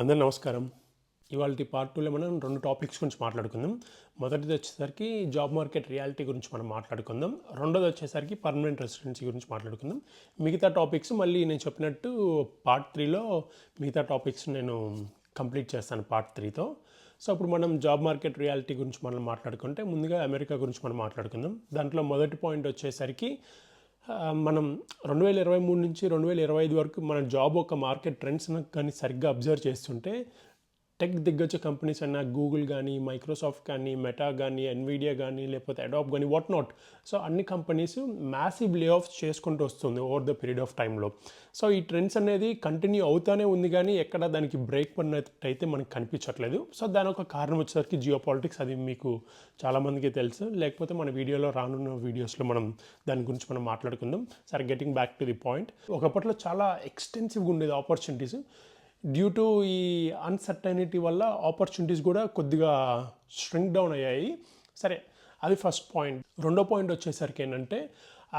అందరూ నమస్కారం. ఇవాల్టి పార్ట్ 2లో మనం 2 టాపిక్స్ గురించి మాట్లాడుకుందాం. మొదటిది వచ్చేసరికి జాబ్ మార్కెట్ రియాలిటీ గురించి మనం మాట్లాడుకుందాం. రెండోది వచ్చేసరికి పర్మనెంట్ రెసిడెన్సీ గురించి మాట్లాడుకుందాం. మిగతా టాపిక్స్ మళ్ళీ నేను చెప్పినట్టు పార్ట్ 3లో మిగతా టాపిక్స్ నేను కంప్లీట్ చేస్తాను పార్ట్ 3తో. సో ఇప్పుడు మనం జాబ్ మార్కెట్ రియాలిటీ గురించి మనం మాట్లాడుకుంటే ముందుగా అమెరికా గురించి మనం మాట్లాడుకుందాం. దాంట్లో మొదటి పాయింట్ వచ్చేసరికి మనం 2023 నుంచి 2025 వరకు మన జాబ్ ఒక మార్కెట్ ట్రెండ్స్ని కానీ సరిగ్గా అబ్జర్వ్ చేస్తుంటే టెక్ దిగ్గజ కంపెనీస్ అన్న గూగుల్ కానీ, మైక్రోసాఫ్ట్ కానీ, మెటా కానీ, ఎన్విడియా కానీ, లేకపోతే అడాప్ కానీ వాట్ నాట్. సో అన్ని కంపెనీస్ మ్యాసివ్ లే ఆఫ్స్ చేసుకుంటూ వస్తుంది ఓవర్ ద పీరియడ్ ఆఫ్ టైంలో. సో ఈ ట్రెండ్స్ అనేది కంటిన్యూ అవుతానే ఉంది కానీ ఎక్కడ దానికి బ్రేక్ పడినట్టయితే మనకు కనిపించట్లేదు. సో దాని ఒక కారణం వచ్చేసరికి జియో పాలిటిక్స్. అది మీకు చాలామందికి తెలుసు, లేకపోతే మన వీడియోలో రానున్న వీడియోస్లో మనం దాని గురించి మనం మాట్లాడుకుందాం. సరే, getting back to the point. ఒకప్పట్లో చాలా ఎక్స్టెన్సివ్గా ఉండేది ఆపర్చునిటీస్. డ్యూ టు ఈ అన్సర్టైనిటీ వల్ల ఆపర్చునిటీస్ కూడా కొద్దిగా ష్రింక్ డౌన్ అయ్యాయి. సరే, అది ఫస్ట్ పాయింట్. రెండో పాయింట్ వచ్చేసరికి ఏంటంటే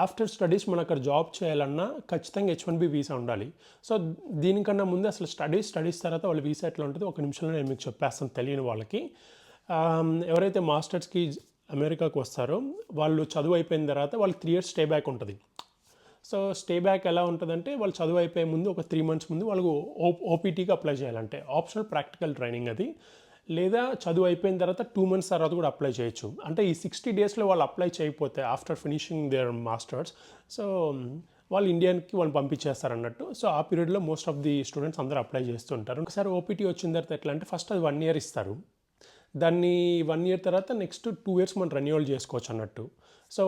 ఆఫ్టర్ స్టడీస్ మనం అక్కడ జాబ్ చేయాలన్నా ఖచ్చితంగా H1B వీసా ఉండాలి. సో దీనికన్నా ముందు అసలు స్టడీస్ తర్వాత వాళ్ళ వీసా ఎట్లా ఉంటుంది ఒక నిమిషంలో నేను మీకు చెప్పేస్తాను తెలియని వాళ్ళకి. ఎవరైతే మాస్టర్స్కి అమెరికాకు వస్తారో వాళ్ళు చదువు అయిపోయిన తర్వాత వాళ్ళకి 3 years స్టే బ్యాక్ ఉంటుంది. సో స్టే బ్యాక్ ఎలా ఉంటుందంటే వాళ్ళు చదువు అయిపోయే ముందు ఒక 3 months ముందు వాళ్ళకు ఓపీటీకి అప్లై చేయాలంటే ఆప్షనల్ ప్రాక్టికల్ ట్రైనింగ్ అది. లేదా చదువు అయిపోయిన తర్వాత 2 months తర్వాత కూడా అప్లై చేయొచ్చు. అంటే ఈ 60 daysలో వాళ్ళు అప్లై చేయకపోతే after finishing there masters, so వాళ్ళు ఇండియాకి వాళ్ళు పంపించేస్తారు అన్నట్టు. సో ఆ పీరియడ్లో మోస్ట్ ఆఫ్ ది స్టూడెంట్స్ అందరూ అప్లై చేస్తుంటారు. ఒకసారి ఓపీటీ వచ్చిన తర్వాత ఎట్లా అంటే ఫస్ట్ అది 1 year ఇస్తారు. దాన్ని 1 year తర్వాత నెక్స్ట్ 2 years మనం రెన్యువల్ చేసుకోవచ్చు అన్నట్టు. సో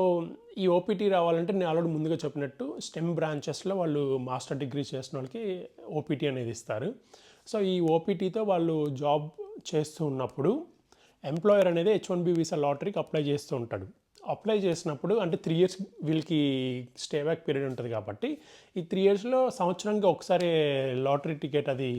ఈ ఓపీటీ రావాలంటే నేను ఆల్రెడీ ముందుగా చెప్పినట్టు స్టెమ్ బ్రాంచెస్లో వాళ్ళు మాస్టర్ డిగ్రీ చేసిన వాళ్ళకి ఓపీటీ అనేది ఇస్తారు. సో ఈ ఓపీటీతో వాళ్ళు జాబ్ చేస్తూ ఉన్నప్పుడు ఎంప్లాయర్ అనేది H1B వీసా లాటరీకి అప్లై చేస్తూ ఉంటాడు. అప్లై చేసినప్పుడు అంటే 3 years వీళ్ళకి స్టే బ్యాక్ పీరియడ్ ఉంటుంది కాబట్టి ఈ 3 yearsలో సంవత్సరానికి ఒకసారి లాటరీ టికెట్ అది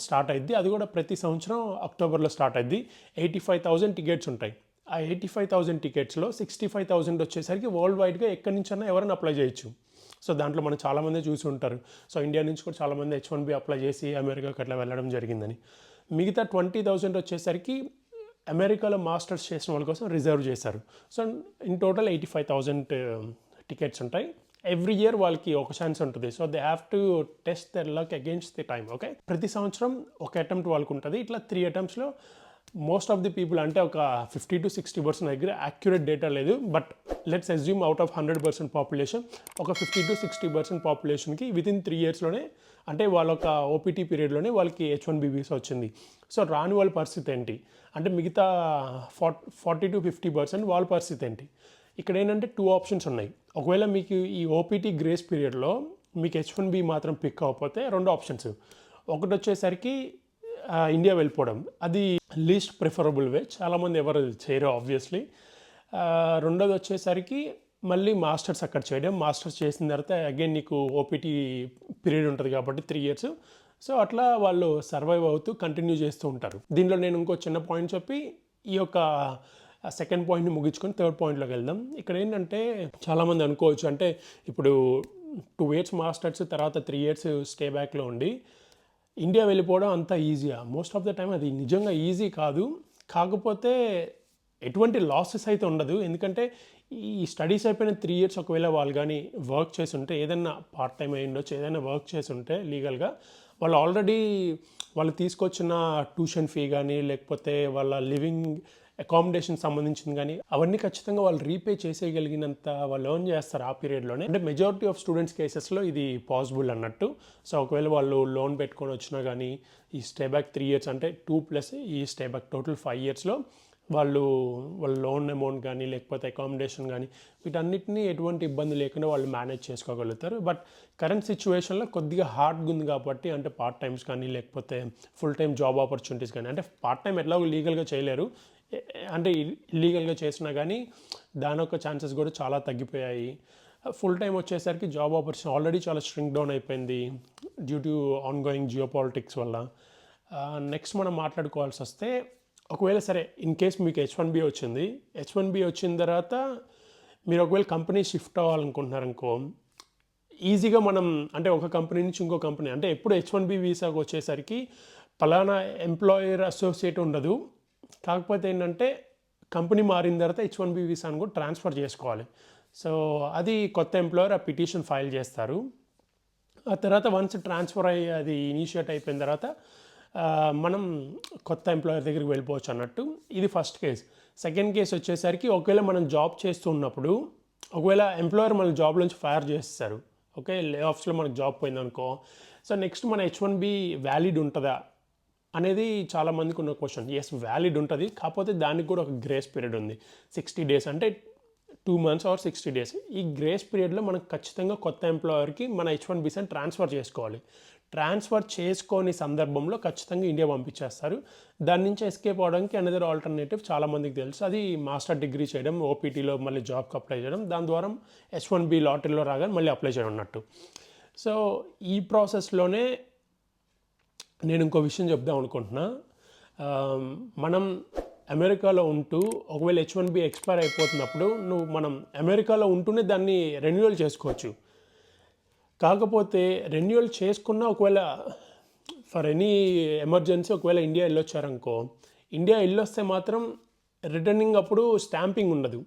స్టార్ట్ అయింది. అది కూడా ప్రతి సంవత్సరం అక్టోబర్లో స్టార్ట్ అయింది. 85,000 టికెట్స్ ఉంటాయి. ఆ 85,000 టికెట్స్లో 65,000 వచ్చేసరికి వరల్డ్ వైడ్గా ఎక్కడి నుంచైనా ఎవరైనా అప్లై చేయొచ్చు. సో దాంట్లో మనం చాలామంది చూసి ఉంటారు. సో ఇండియా నుంచి కూడా చాలామంది H1B అప్లై చేసి అమెరికాకి అట్లా వెళ్ళడం జరిగిందని. మిగతా 20,000 వచ్చేసరికి అమెరికాలో మాస్టర్స్ చేసిన వాళ్ళ కోసం రిజర్వ్ చేశారు. సో ఇన్ టోటల్ 85,000 టికెట్స్ ఉంటాయి. ఎవ్రీ ఇయర్ వాళ్ళకి ఒక ఛాన్స్ ఉంటుంది. So they have to test their luck against the time. Okay, ప్రతి సంవత్సరం ఒక అటెంప్ట్ వాళ్ళకు ఉంటుంది. ఇట్లా 3 attemptsలో మోస్ట్ ఆఫ్ ది పీపుల్ అంటే ఒక 50 to 60% దగ్గర యాక్యురేట్ డేటా లేదు. But let's assume out of 100% population ఒక 50 to 60% పాపులేషన్కి వితిన్ 3 yearsలోనే అంటే వాళ్ళ ఒక ఓపీటీ పీరియడ్లోనే వాళ్ళకి H1B వీసా వచ్చింది. సో రాని వాళ్ళ పరిస్థితి ఏంటి అంటే మిగతా 40 to 50% వాళ్ళ పరిస్థితి ఏంటి? ఇక్కడ ఏంటంటే 2 options ఉన్నాయి. ఒకవేళ మీకు ఈ ఓపీటీ గ్రేస్ పీరియడ్లో మీకు H1B మాత్రం పిక్ అవ్వకపోతే 2 options. ఒకటి వచ్చేసరికి ఇండియా వెళ్ళిపోవడం, అది లీస్ట్ ప్రిఫరబుల్ వే, చాలామంది ఎవరు చేయరు ఆబ్వియస్లీ. రెండోది వచ్చేసరికి మళ్ళీ మాస్టర్స్ అక్కడ చేయడం. మాస్టర్స్ చేసిన తర్వాత అగైన్ నీకు ఓపీటీ పీరియడ్ ఉంటుంది కాబట్టి 3 years. సో అట్లా వాళ్ళు సర్వైవ్ అవుతూ కంటిన్యూ చేస్తూ ఉంటారు. దీనిలో నేను ఇంకో చిన్న పాయింట్ చెప్పి ఈ యొక్క సెకండ్ పాయింట్ని ముగించుకొని థర్డ్ పాయింట్లోకి వెళ్దాం. ఇక్కడ ఏంటంటే చాలామంది అనుకోవచ్చు అంటే ఇప్పుడు 2 years మాస్టర్స్ తర్వాత 3 years స్టే బ్యాక్లో ఉండి ఇండియా వెళ్ళిపోవడం అంత ఈజీయా? మోస్ట్ ఆఫ్ ద టైం అది నిజంగా ఈజీ కాదు. కాకపోతే ఎటువంటి లాసెస్ అయితే ఉండదు. ఎందుకంటే ఈ స్టడీస్ అయిపోయిన 3 years ఒకవేళ వాళ్ళు కానీ వర్క్ చేసి ఉంటే, ఏదైనా పార్ట్ టైం అయి ఉండొచ్చు, ఏదైనా వర్క్ చేసి ఉంటే లీగల్గా వాళ్ళు ఆల్రెడీ వాళ్ళు తీసుకొచ్చిన ట్యూషన్ ఫీ కానీ లేకపోతే వాళ్ళ లివింగ్ అకామిడేషన్ సంబంధించింది కానీ అవన్నీ ఖచ్చితంగా వాళ్ళు రీపే చేసేయగలిగినంత వాళ్ళు ఎర్న్ చేస్తారు ఆ పీరియడ్లోనే. అంటే మెజారిటీ ఆఫ్ స్టూడెంట్స్ కేసెస్లో ఇది పాసిబుల్ అన్నట్టు. సో ఒకవేళ వాళ్ళు లోన్ పెట్టుకొని వచ్చినా కానీ ఈ స్టే బ్యాక్ 3 years అంటే 2+ ఈ స్టే బ్యాక్ టోటల్ 5 yearsలో వాళ్ళ లోన్ అమౌంట్ కానీ లేకపోతే అకామిడేషన్ కానీ వీటన్నిటిని ఎటువంటి ఇబ్బంది లేకుండా వాళ్ళు మేనేజ్ చేసుకోగలుగుతారు. బట్ కరెంట్ సిచ్యువేషన్లో కొద్దిగా హార్డ్గా ఉంది కాబట్టి అంటే పార్ట్ టైమ్స్ కానీ లేకపోతే ఫుల్ టైం జాబ్ ఆపర్చునిటీస్ కానీ, అంటే పార్ట్ టైం ఎట్లాగో లీగల్గా చేయలేరు, అంటే ఇల్లీగల్గా చేసినా కానీ దాని యొక్క ఛాన్సెస్ కూడా చాలా తగ్గిపోయాయి. ఫుల్ టైం వచ్చేసరికి జాబ్ ఆపర్చునిటీ ఆల్రెడీ చాలా స్ట్రింక్ డౌన్ అయిపోయింది due to on going geo politics వల్ల. నెక్స్ట్ మనం మాట్లాడుకోవాల్సి వస్తే ఒకవేళ సరే ఇన్ కేస్ మీకు H1B వచ్చింది. H1B వచ్చిన తర్వాత మీరు ఒకవేళ కంపెనీ షిఫ్ట్ అవ్వాలనుకుంటున్నారనుకో, ఈజీగా మనం అంటే ఒక కంపెనీ నుంచి ఇంకో కంపెనీ అంటే ఎప్పుడు H1B వీసాకు వచ్చేసరికి పలానా ఎంప్లాయర్ అసోసియేట్ ఉండదు. కాకపోతే ఏంటంటే కంపెనీ మారిన తర్వాత H1B వీసాను కూడా ట్రాన్స్ఫర్ చేసుకోవాలి. సో అది కొత్త ఎంప్లాయర్ ఆ పిటిషన్ ఫైల్ చేస్తారు. ఆ తర్వాత వన్స్ ట్రాన్స్ఫర్ అయ్యి అది ఇనిషియేట్ అయిపోయిన తర్వాత మనం కొత్త ఎంప్లాయర్ దగ్గరికి వెళ్ళిపోవచ్చు అన్నట్టు. ఇది ఫస్ట్ కేస్. సెకండ్ కేస్ వచ్చేసరికి ఒకవేళ మనం జాబ్ చేస్తూ ఉన్నప్పుడు ఒకవేళ ఎంప్లాయర్ మన జాబ్ నుంచి ఫైర్ చేస్తారు, ఓకే, లే ఆఫ్స్లో మనకు జాబ్ పోయిందనుకో. సో నెక్స్ట్ మన H1B వ్యాలిడ్ ఉంటుందా అనేది చాలామందికి ఉన్న క్వశ్చన్. ఎస్, వ్యాలిడ్ ఉంటుంది, కాకపోతే దానికి కూడా ఒక గ్రేస్ పీరియడ్ ఉంది. 60 days, అంటే 2 months ఆర్ 60 days. ఈ గ్రేస్ పీరియడ్లో మనకు ఖచ్చితంగా కొత్త ఎంప్లాయర్కి మన H1Bని ట్రాన్స్ఫర్ చేసుకోవాలి. ట్రాన్స్ఫర్ చేసుకొని సందర్భంలో ఖచ్చితంగా ఇండియా పంపించేస్తారు. దాని నుంచి ఎస్కేప్ అవడానికి అనదర్ ఆల్టర్నేటివ్ చాలామందికి తెలుసు, అది మాస్టర్ డిగ్రీ చేయడం, ఓపీటీలో మళ్ళీ జాబ్కి అప్లై చేయడం, దాని ద్వారా H1B లాటరీలో రాగానే మళ్ళీ అప్లై చేయడం అన్నట్టు. సో ఈ ప్రాసెస్లోనే నేను ఇంకో విషయం చెప్దాం అనుకుంటున్నా. మనం అమెరికాలో ఉంటూ ఒకవేళ H1B ఎక్స్పైర్ అయిపోతున్నప్పుడు మనం అమెరికాలో ఉంటూనే దాన్ని రెన్యువల్ చేసుకోవచ్చు. కాకపోతే రెన్యువల్ చేసుకున్న ఒకవేళ ఫర్ ఎనీ ఎమర్జెన్సీ ఒకవేళ ఇండియా వెళ్ళొచ్చారనుకో, ఇండియా వెళ్ళొస్తే మాత్రం రిటర్నింగ్ అప్పుడు స్టాంపింగ్ ఉండదు.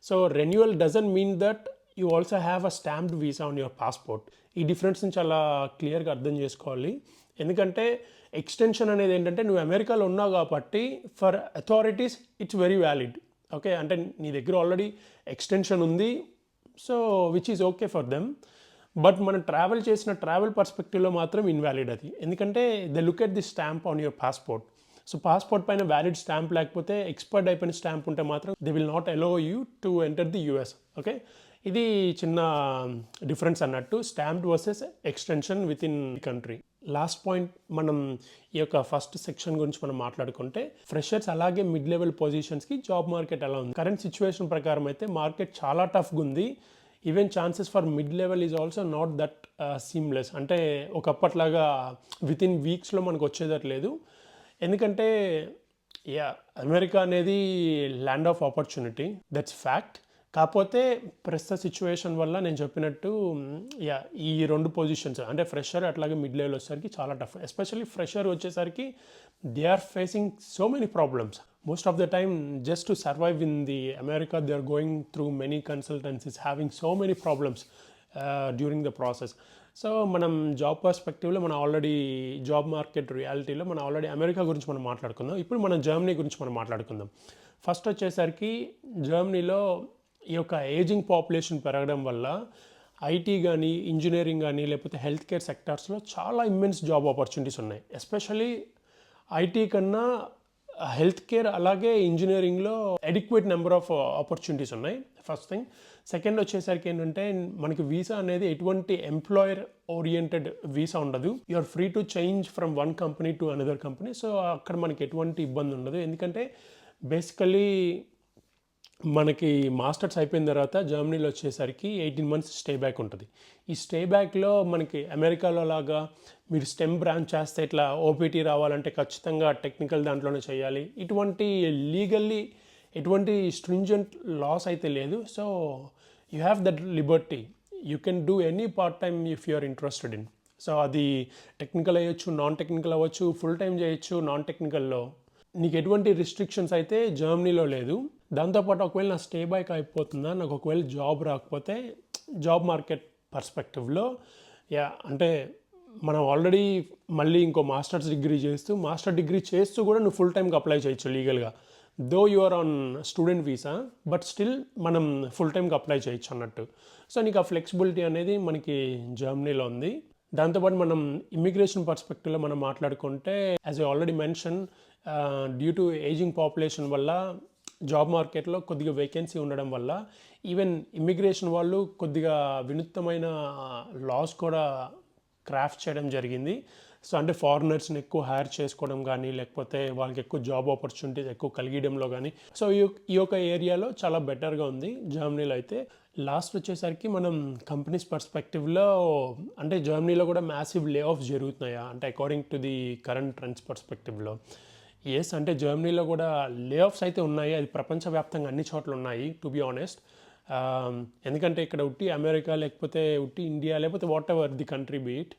So renewal doesn't mean that you also have a stamped visa on your passport. ఈ డిఫరెన్స్ని చాలా క్లియర్గా అర్థం చేసుకోవాలి. ఎందుకంటే ఎక్స్టెన్షన్ అనేది ఏంటంటే నువ్వు అమెరికాలో ఉన్నావు కాబట్టి for authorities it's very valid, okay, అంటే నీ దగ్గర ఆల్రెడీ ఎక్స్టెన్షన్ ఉంది, so which is okay for them. But మనం ట్రావెల్ చేసిన ట్రావెల్ పర్స్పెక్టివ్లో మాత్రం ఇన్వాలిడ్ అది. ఎందుకంటే they look at the stamp on your passport. So passport పైన వ్యాలిడ్ స్టాంప్ లేకపోతే ఎక్స్పైర్డ్ అయిపోయిన స్టాంప్ ఉంటే మాత్రం they will not allow you to enter the US, okay. ఇది చిన్న డిఫరెన్స్ అన్నట్టు, stamped versus extension with in country. Last point, మనం ఈ యొక్క ఫస్ట్ సెక్షన్ గురించి మనం మాట్లాడుకుంటే ఫ్రెషర్స్ అలాగే మిడ్ లెవెల్ పొజిషన్స్కి జాబ్ మార్కెట్ ఎలా ఉంది. కరెంట్ సిచ్యువేషన్ ప్రకారం అయితే మార్కెట్ చాలా టఫ్గా ఉంది. Even chances for mid level is also not that seamless, అంటే ఒకప్పట్లాగా విత్ ఇన్ వీక్స్లో మనకు వచ్చేదట్ లేదు. ఎందుకంటే అమెరికా అనేది land of opportunity, that's fact. కాకపోతే ప్రస్తుత సిచ్యువేషన్ వల్ల నేను చెప్పినట్టు ఈ రెండు పొజిషన్స్ అంటే ఫ్రెషర్ అట్లాగే మిడ్ లెవెల్ వచ్చేసరికి చాలా టఫ్. ఎస్పెషల్లీ ఫ్రెషర్ వచ్చేసరికి they are facing so many problems. Most of the time, just to survive in the America, they are going through many consultancies, having so many problems during the process. So మనం job పర్స్పెక్టివ్లో మనం already job market రియాలిటీలో మనం already America గురించి మనం మాట్లాడుకుందాం. ఇప్పుడు మనం Germany గురించి మనం మాట్లాడుకుందాం. ఫస్ట్ వచ్చేసరికి జర్మనీలో ఈ యొక్క ఏజింగ్ పాపులేషన్ పెరగడం వల్ల ఐటీ కానీ ఇంజనీరింగ్ కానీ లేకపోతే హెల్త్ కేర్ సెక్టార్స్లో చాలా ఇమ్మెన్స్ జాబ్ ఆపర్చునిటీస్ ఉన్నాయి. ఎస్పెషల్లీ ఐటీ కన్నా హెల్త్ కేర్ అలాగే ఇంజనీరింగ్లో అడిక్వేట్ నెంబర్ ఆఫ్ ఆపర్చునిటీస్ ఉన్నాయి, ఫస్ట్ థింగ్. సెకండ్ వచ్చేసరికి ఏంటంటే మనకి వీసా అనేది ఎటువంటి ఎంప్లాయర్ ఓరియంటెడ్ వీసా ఉండదు. You are free to change from one company to another company. So అక్కడ మనకి ఎటువంటి ఇబ్బంది ఉండదు. ఎందుకంటే బేసికలీ మనకి మాస్టర్స్ అయిపోయిన తర్వాత జర్మనీలో వచ్చేసరికి 18 months స్టే బ్యాక్ ఉంటుంది. ఈ స్టే బ్యాక్లో మనకి అమెరికాలో లాగా మీరు స్టెమ్ బ్రాంచ్ చేస్తే ఇట్లా ఓపీటీ రావాలంటే ఖచ్చితంగా టెక్నికల్ దాంట్లోనే చేయాలి. ఇటువంటి లీగల్లీ ఎటువంటి స్ట్రింజెంట్ లాస్ అయితే లేదు. So you have that liberty, you can do any part time if you are interested in. So అది టెక్నికల్ అయ్యొచ్చు, నాన్ టెక్నికల్ అవ్వచ్చు, ఫుల్ టైం చేయొచ్చు. నాన్ టెక్నికల్లో నీకు ఎటువంటి రిస్ట్రిక్షన్స్ అయితే జర్మనీలో లేదు. దాంతోపాటు ఒకవేళ నా స్టే బ్యాక్ అయిపోతుందా, నాకు ఒకవేళ జాబ్ రాకపోతే జాబ్ మార్కెట్ పర్స్పెక్టివ్లో అంటే మనం ఆల్రెడీ మళ్ళీ ఇంకో మాస్టర్ డిగ్రీ చేస్తూ కూడా నువ్వు ఫుల్ టైంకి అప్లై చేయొచ్చు లీగల్గా. Though you are on student visa, but still మనం ఫుల్ టైంకి అప్లై చేయొచ్చు అన్నట్టు. సో నీకు ఆ ఫ్లెక్సిబిలిటీ అనేది మనకి జర్మనీలో ఉంది. దాంతోపాటు మనం ఇమ్మిగ్రేషన్ పర్స్పెక్టివ్లో మనం మాట్లాడుకుంటే, as I already mention, due to ageing population వల్ల జాబ్ మార్కెట్లో కొద్దిగా వేకెన్సీ ఉండడం వల్ల ఈవెన్ ఇమ్మిగ్రేషన్ వాళ్ళు కొద్దిగా వినూత్నమైన లాస్ కూడా క్రాఫ్ట్ చేయడం జరిగింది. సో అంటే ఫారినర్స్ని ఎక్కువ హైర్ చేసుకోవడం కానీ లేకపోతే వాళ్ళకి ఎక్కువ జాబ్ ఆపర్చునిటీస్ ఎక్కువ కలిగడంలో కానీ. సో ఈ యొక్క ఏరియాలో చాలా బెటర్గా ఉంది జర్మనీలో అయితే. లాస్ట్ వచ్చేసరికి మనం కంపెనీస్ పర్స్పెక్టివ్లో అంటే జర్మనీలో కూడా మ్యాసివ్ లే ఆఫ్స్ జరుగుతున్నాయా అంటే according to the current trends పర్స్పెక్టివ్లో ఎస్, అంటే జర్మనీలో కూడా లే ఆఫ్స్ అయితే ఉన్నాయి. అది ప్రపంచవ్యాప్తంగా అన్ని చోట్ల ఉన్నాయి టు బి ఆనెస్ట్. ఎందుకంటే ఇక్కడ ఉట్టి అమెరికా లేకపోతే ఉట్టి ఇండియా లేకపోతే what ever the country beat,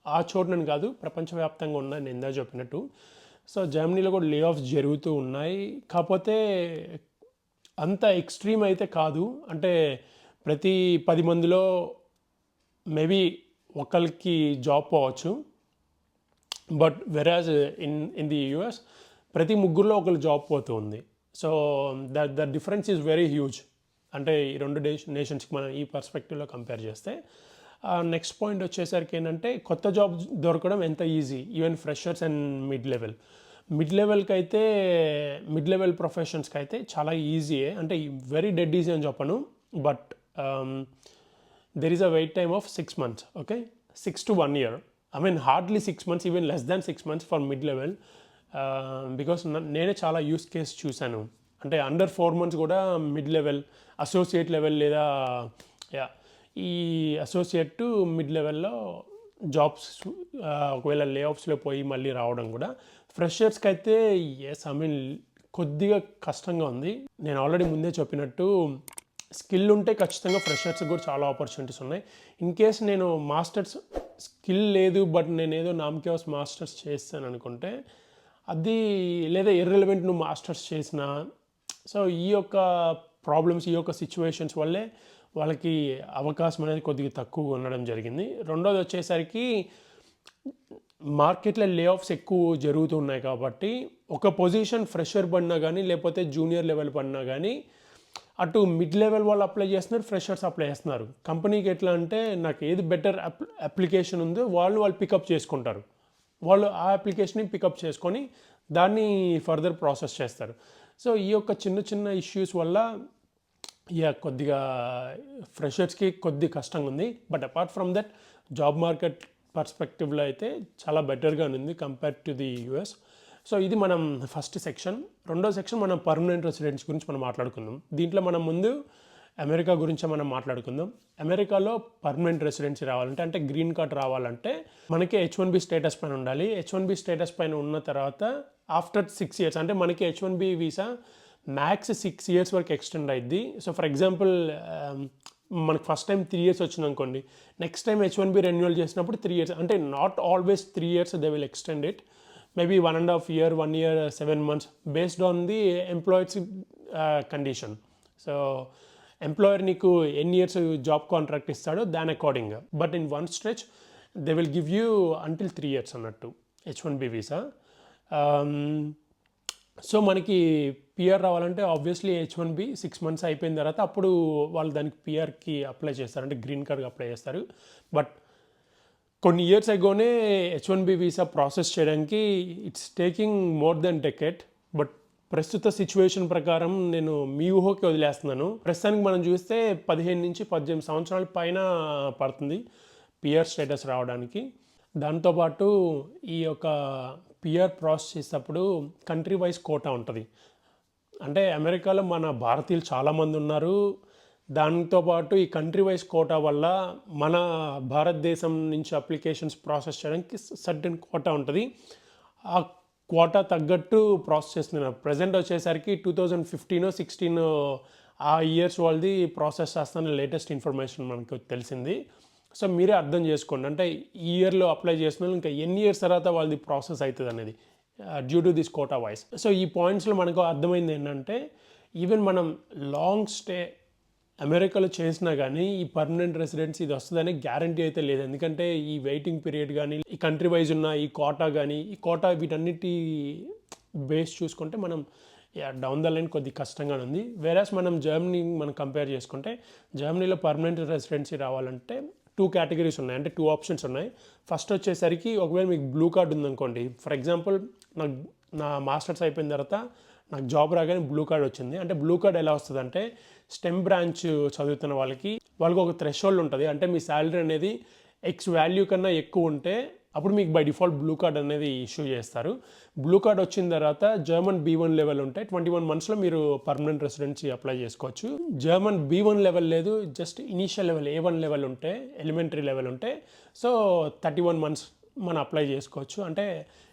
ఆ చోటునని కాదు, ప్రపంచవ్యాప్తంగా ఉన్నాయి నేను ఇందా చెప్పినట్టు. సో జర్మనీలో కూడా లే ఆఫ్స్ జరుగుతూ ఉన్నాయి. కాకపోతే అంత ఎక్స్ట్రీమ్ అయితే కాదు. అంటే ప్రతి 10 మందిలో మేబీ ఒకరికి జాబ్ పోవచ్చు. But whereas in the US ప్రతి ముగ్గురులో ఒకరు జాబ్ పోతూ ఉంది. So the difference is very huge. అంటే ఈ రెండు నేషన్స్కి మనం ఈ పర్స్పెక్టివ్లో కంపేర్ చేస్తే. నెక్స్ట్ పాయింట్ వచ్చేసరికి ఏంటంటే కొత్త జాబ్ దొరకడం ఎంత easy, even freshers and mid level. Mid level ప్రొఫెషన్స్కి అయితే చాలా ఈజీయే, అంటే వెరీ డెడ్ ఈజీ అని చెప్పను. But there is a wait time of 6 months, okay, 6 to 1 year. I mean hardly 6 months, even less than 6 months for mid level. Because నేనే చాలా use case చూశాను. అంటే అండర్ 4 months కూడా మిడ్ లెవెల్, అసోసియేట్ లెవెల్ లేదా ఈ associate to mid లెవెల్లో jobs ఒకవేళ లే ఆఫ్స్లో పోయి మళ్ళీ రావడం కూడా ఫ్రెషర్స్కి అయితే కొద్దిగా కష్టంగా ఉంది. నేను ఆల్రెడీ ముందే చెప్పినట్టు స్కిల్ ఉంటే ఖచ్చితంగా ఫ్రెషర్స్కి కూడా చాలా ఆపర్చునిటీస్ ఉన్నాయి. ఇన్ కేస్ నేను మాస్టర్స్ స్కిల్ లేదు బట్ నేను ఏదో నామకేవస్ మాస్టర్స్ చేస్తాను అనుకుంటే అది, లేదా ఇర్రెలవెంట్ నువ్వు మాస్టర్స్ చేసిన, సో ఈ యొక్క ప్రాబ్లమ్స్, ఈ యొక్క సిచ్యువేషన్స్ వల్లే వాళ్ళకి అవకాశం అనేది కొద్దిగా తక్కువ ఉండడం జరిగింది. రెండోది వచ్చేసరికి మార్కెట్లో లే ఆఫ్స్ ఎక్కువ జరుగుతున్నాయి కాబట్టి ఒక పొజిషన్ ఫ్రెషర్ పడినా కానీ లేకపోతే జూనియర్ లెవెల్ పడినా కానీ అటు మిడ్ లెవెల్ వాళ్ళు అప్లై చేస్తున్నారు, ఫ్రెషర్స్ అప్లై చేస్తున్నారు. కంపెనీకి ఎట్లా అంటే నాకు ఏది బెటర్ అప్లికేషన్ ఉందో వాళ్ళు పికప్ చేసుకుంటారు. వాళ్ళు ఆ అప్లికేషన్ని పికప్ చేసుకొని దాన్ని ఫర్దర్ ప్రాసెస్ చేస్తారు. సో ఈ యొక్క చిన్న ఇష్యూస్ వల్ల కొద్దిగా ఫ్రెషర్స్కి కొద్దిగా కష్టంగా ఉంది. But apart from that job market పర్స్పెక్టివ్లో అయితే చాలా బెటర్గా ఉంది compare to the US. So ఇది మనం ఫస్ట్ సెక్షన్. రెండో సెక్షన్ మనం పర్మనెంట్ రెసిడెంట్స్ గురించి మనం మాట్లాడుకుందాం. దీంట్లో మనం ముందు అమెరికా గురించి మనం మాట్లాడుకుందాం. అమెరికాలో పర్మనెంట్ రెసిడెన్సీ రావాలంటే, అంటే గ్రీన్ కార్డ్ రావాలంటే మనకి H1B స్టేటస్ పైన ఉండాలి. H1B స్టేటస్ పైన ఉన్న తర్వాత ఆఫ్టర్ 6 years, అంటే మనకి H1B వీసా మ్యాక్స్ 6 years వరకు ఎక్స్టెండ్ అయింది. సో ఫర్ ఎగ్జాంపుల్ మనకు ఫస్ట్ టైం 3 years వచ్చింది అనుకోండి, నెక్స్ట్ టైం H1B రెన్యువల్ చేసినప్పుడు 3 years, అంటే not always 3 years they will extend it. Maybe 1.5 year, 1 year, 7 months based on the employers condition. So employer నీకు ఎన్ని years job contract ఇస్తాడో దాని according. But in one stretch they will give you until 3 years అన్నట్టు H1B visa. So మనకి PR రావాలంటే obviously H1B 6 months అయిపోయిన తర్వాత అప్పుడు వాళ్ళు దానికి పిఆర్కి అప్లై చేస్తారు, అంటే గ్రీన్ కార్డ్కి అప్లై చేస్తారు. బట్ కొన్ని ఇయర్స్ అగోనే H1B వీసా ప్రాసెస్ చేయడానికి it's taking more than decade. But ప్రస్తుత సిచ్యువేషన్ ప్రకారం నేను మీ ఊహకి వదిలేస్తున్నాను. ప్రస్తుతానికి మనం చూస్తే 15 నుంచి 18 సంవత్సరాల పైన పడుతుంది పిఆర్ స్టేటస్ రావడానికి. దాంతోపాటు ఈ యొక్క పిఆర్ ప్రాసెస్ చేసేటప్పుడు కంట్రీ వైజ్ కోటా ఉంటుంది. అంటే అమెరికాలో మన భారతీయులు చాలామంది ఉన్నారు. దాంతోపాటు ఈ కంట్రీ వైజ్ కోటా వల్ల మన భారతదేశం నుంచి అప్లికేషన్స్ ప్రాసెస్ చేయడానికి సర్టెన్ కోటా ఉంటుంది. ఆ కోటా తగ్గట్టు ప్రాసెస్ చేస్తున్నారు. ప్రజెంట్ వచ్చేసరికి 2015, 16 ఆ ఇయర్స్ వాళ్ళది ప్రాసెస్ చేస్తున్న లేటెస్ట్ ఇన్ఫర్మేషన్ మనకు తెలిసింది. సో మీరే అర్థం చేసుకోండి, అంటే ఈ ఇయర్లో అప్లై చేసిన ఇంకా ఎన్ని ఇయర్స్ తర్వాత వాళ్ళది ప్రాసెస్ అవుతుంది అనేది due to this quota wise. So ఈ పాయింట్స్లో మనకు అర్థమైంది ఏంటంటే ఈవెన్ మనం లాంగ్ స్టే అమెరికాలో చేసినా కానీ ఈ పర్మనెంట్ రెసిడెన్సీ ఇది వస్తుందని గ్యారంటీ అయితే లేదు. ఎందుకంటే ఈ వెయిటింగ్ పీరియడ్ కానీ, ఈ కంట్రీ వైజ్ ఉన్న ఈ కోటా కానీ, ఈ కోటా వీటన్నిటి బేస్ చూసుకుంటే మనం డౌన్ ద లైన్ కొద్ది కష్టంగానే ఉంది. వేరేస్ మనం జర్మనీ మనం కంపేర్ చేసుకుంటే జర్మనీలో పర్మనెంట్ రెసిడెన్సీ రావాలంటే 2 categories ఉన్నాయి, అంటే 2 options ఉన్నాయి. ఫస్ట్ వచ్చేసరికి ఒకవేళ మీకు బ్లూ కార్డ్ ఉందనుకోండి, ఫర్ ఎగ్జాంపుల్ నా మాస్టర్స్ అయిపోయిన తర్వాత నాకు జాబ్ రాగానే బ్లూ కార్డ్ వచ్చింది. అంటే బ్లూ కార్డ్ ఎలా వస్తుంది అంటే స్టెమ్ బ్రాంచ్ చదువుతున్న వాళ్ళకి ఒక థ్రెషోల్డ్ ఉంటుంది. అంటే మీ శాలరీ అనేది X వాల్యూ కన్నా ఎక్కువ ఉంటే అప్పుడు మీకు బై డిఫాల్ట్ బ్లూ కార్డ్ అనేది ఇష్యూ చేస్తారు. బ్లూ కార్డ్ వచ్చిన తర్వాత జర్మన్ B1 లెవెల్ ఉంటే 21 monthsలో మీరు పర్మనెంట్ రెసిడెన్సీ అప్లై చేసుకోవచ్చు. జర్మన్ B1 లెవెల్ లేదు, just initial level A1 level ఉంటే, ఎలిమెంటరీ లెవెల్ ఉంటే సో 31 months మనం అప్లై చేసుకోవచ్చు. అంటే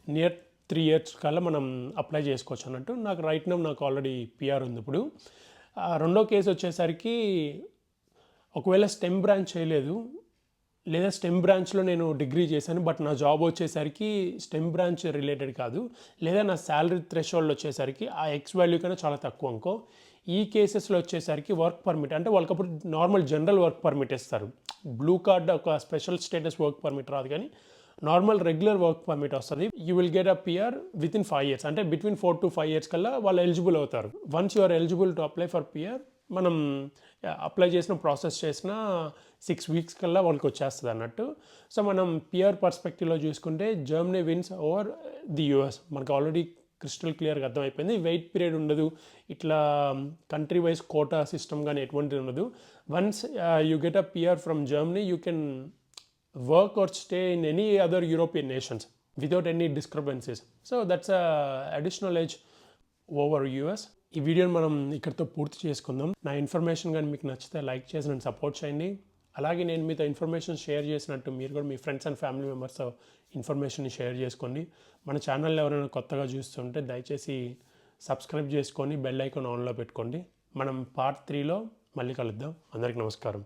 నియర్ 3 years కల్లా మనం అప్లై చేసుకోవచ్చు అన్నట్టు. నాకు రైట్ నౌ నాకు ఆల్రెడీ పిఆర్ ఉంది. ఇప్పుడు రెండో కేసు వచ్చేసరికి ఒకవేళ స్టెమ్ బ్రాంచ్ చేయలేదు, లేదా స్టెమ్ బ్రాంచ్లో నేను డిగ్రీ చేశాను బట్ నా జాబ్ వచ్చేసరికి స్టెమ్ బ్రాంచ్ రిలేటెడ్ కాదు, లేదా నా శాలరీ థ్రెషోల్డ్ వచ్చేసరికి ఆ ఎక్స్ వాల్యూ కన్నా చాలా తక్కువ అనుకో, ఈ కేసెస్లో వచ్చేసరికి వర్క్ పర్మిట్ అంటే వాళ్ళకి అప్పుడు నార్మల్ జనరల్ వర్క్ పర్మిట్ ఇస్తారు. బ్లూ కార్డ్ ఒక స్పెషల్ స్టేటస్ వర్క్ పర్మిట్ రాదు, కానీ నార్మల్ రెగ్యులర్ వర్క్ పర్మిట్ వస్తుంది. You will get a PR within 5 years, అంటే బిట్వీన్ 4 to 5 years కల్లా వాళ్ళు ఎలిజిబుల్ అవుతారు. Once you are eligible to apply for PR, మనం అప్లై చేసిన ప్రాసెస్ చేసిన 6 weeks కల్లా వాళ్ళకి వచ్చేస్తుంది అన్నట్టు. సో మనం పిఆర్ పర్స్పెక్టివ్లో చూసుకుంటే Germany wins over the US. మనకు ఆల్రెడీ క్రిస్టల్ క్లియర్గా అర్థమైపోయింది. వెయిట్ పీరియడ్ ఉండదు, ఇట్లా కంట్రీ వైజ్ కోటా సిస్టమ్ కానీ ఎటువంటిది ఉండదు. Once you get a PR from Germany, you can work or stay in any other European nations without any discrepancies. So that's a additional edge over US. ఈ వీడియోని మనం ఇక్కడితో పూర్తి చేసుకుందాం. నా ఇన్ఫర్మేషన్ కానీ మీకు నచ్చితే లైక్ చేసి నన్ను సపోర్ట్ చేయండి. అలాగే నేను మీతో ఇన్ఫర్మేషన్ షేర్ చేసినట్టు మీరు కూడా మీ ఫ్రెండ్స్ అండ్ ఫ్యామిలీ మెంబర్స్తో ఇన్ఫర్మేషన్ని షేర్ చేసుకోండి. మన ఛానల్ ఎవరైనా కొత్తగా చూస్తుంటే దయచేసి సబ్స్క్రైబ్ చేసుకొని బెల్ ఐకాన్ ఆన్లో పెట్టుకోండి. మనం పార్ట్ 3లో మళ్ళీ కలుద్దాం. అందరికీ నమస్కారం.